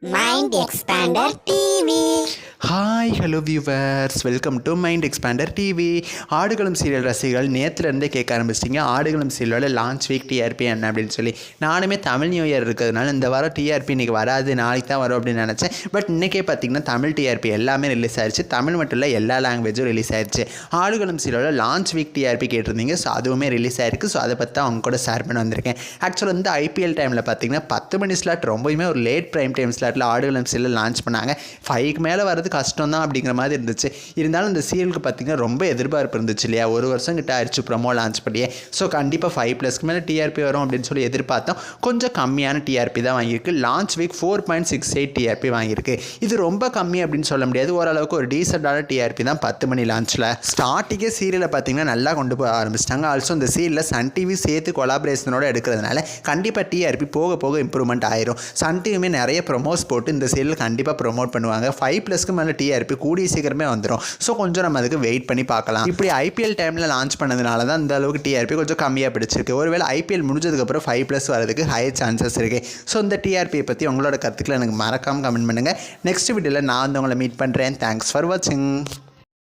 Mind Expander TV. Hi hello viewers, welcome to mind expander TV. Aadukalam serial ரசிகர்கள் நேற்றுலேருந்தே கேட்க ஆரம்பிச்சிட்டிங்க. ஆடுகளம் சீரியலோட launch week TRP என்ன அப்படின்னு சொல்லி. நானுமே தமிழ் நியூ இயர் இருக்கிறதுனால இந்த வாரம் டிஆர்பி இன்றைக்கி வராது, நாளைக்கு தான் வரும் அப்படின்னு நினச்சேன். பட் இன்றைக்கே பார்த்திங்கன்னா தமிழ் டிஆர்பி எல்லாமே ரிலீஸ் ஆயிடுச்சு. தமிழ் மட்டும் இல்லை, எல்லா லாங்குவேஜும் ரிலீஸ் ஆயிடுச்சு. ஆடுகளம் சீரியலோட லான்ச் வீக் டிஆர்பி கேட்டிருந்தீங்க. ஸோ அதுவுமே ரிலீஸ் ஆயிருக்கு. ஸோ அதை பற்றி தான் அவங்க கூட ஷேர் பண்ண வந்திருக்கேன். ஆக்சுவலாக வந்து ஐபிஎல் டைமில் பார்த்திங்கன்னா 10 மணி ஸ்லாட் ரொம்பவுமே ஒரு லேட் ப்ரைம் டைம் ஸ்லாட்டில் ஆடுகளம் சீரியல் லான்ச் பண்ணாங்க. 5க்கு மேலே வரது கஷ்டம் தான் அப்படிங்கிற மாதிரி இருந்துச்சு. இருந்தாலும் இந்த சீரியலுக்கு பார்த்திங்கன்னா ரொம்ப எதிர்பார்ப்பு இருந்துச்சு இல்லையா. ஒரு வருஷம் கிட்ட ஆயிடுச்சு ப்ரொமோ லான்ச் பண்ணியே. ஸோ கண்டிப்பாக 5+ மேலே டிஆர்பி வரும் அப்படின்னு சொல்லி எதிர்பார்த்தோம். கொஞ்சம் கம்மியான டிஆர்பி தான் வாங்கியிருக்கு. லான்ச் வீக் 4.68 டிஆர்பி வாங்கியிருக்கு. இது ரொம்ப கம்மி அப்படின்னு சொல்ல முடியாது. ஓரளவுக்கு ஒரு டீசெண்டான டிஆர்பி தான் 10 மணி லான்ச்சில். ஸ்டார்டிங்கே சீரியலை பார்த்திங்கன்னா நல்லா கொண்டு போக ஆரம்பிச்சிட்டாங்க. ஆல்சோ இந்த சீரியலில் சன் டிவி சேர்த்து கொலாபரேஷனோட எடுக்கிறதுனால கண்டிப்பாக டிஆர்பி போக போக இம்ப்ரூவ்மெண்ட் ஆயிரும். சன் டிவியுமே நிறைய ப்ரொமோஸ் போட்டு இந்த சீரியல் கண்டிப்பாக ப்ரொமோட் பண்ணுவாங்க. 5+க்கு மேலே டிஆர்பி கூடிய சீக்கிரமே வந்துடும். ஸோ கொஞ்சம் நம்ம அதுக்கு வெயிட் பண்ணி பார்க்கலாம். இப்படி ஐபிஎல் டைமில் லான்ச் பண்ணதுனால தான் இந்த அளவுக்கு டிஆர்பி கொஞ்சம் கம்மியாக பிடிச்சிருக்கு. ஒருவேளை ஐபிஎல் முடிஞ்சதுக்கப்புறம் 5+ வரதுக்கு ஹை சான்சஸ் இருக்குது. ஸோ இந்த டிஆர்பியை பற்றி உங்களோட கருத்துக்களை எனக்கு மறக்காமல் கமெண்ட் பண்ணுங்கள். நெக்ஸ்ட் வீடியோவில் நான் வந்து உங்களை மீட் பண்ணுறேன். தேங்க்ஸ் ஃபார் வாட்சிங்.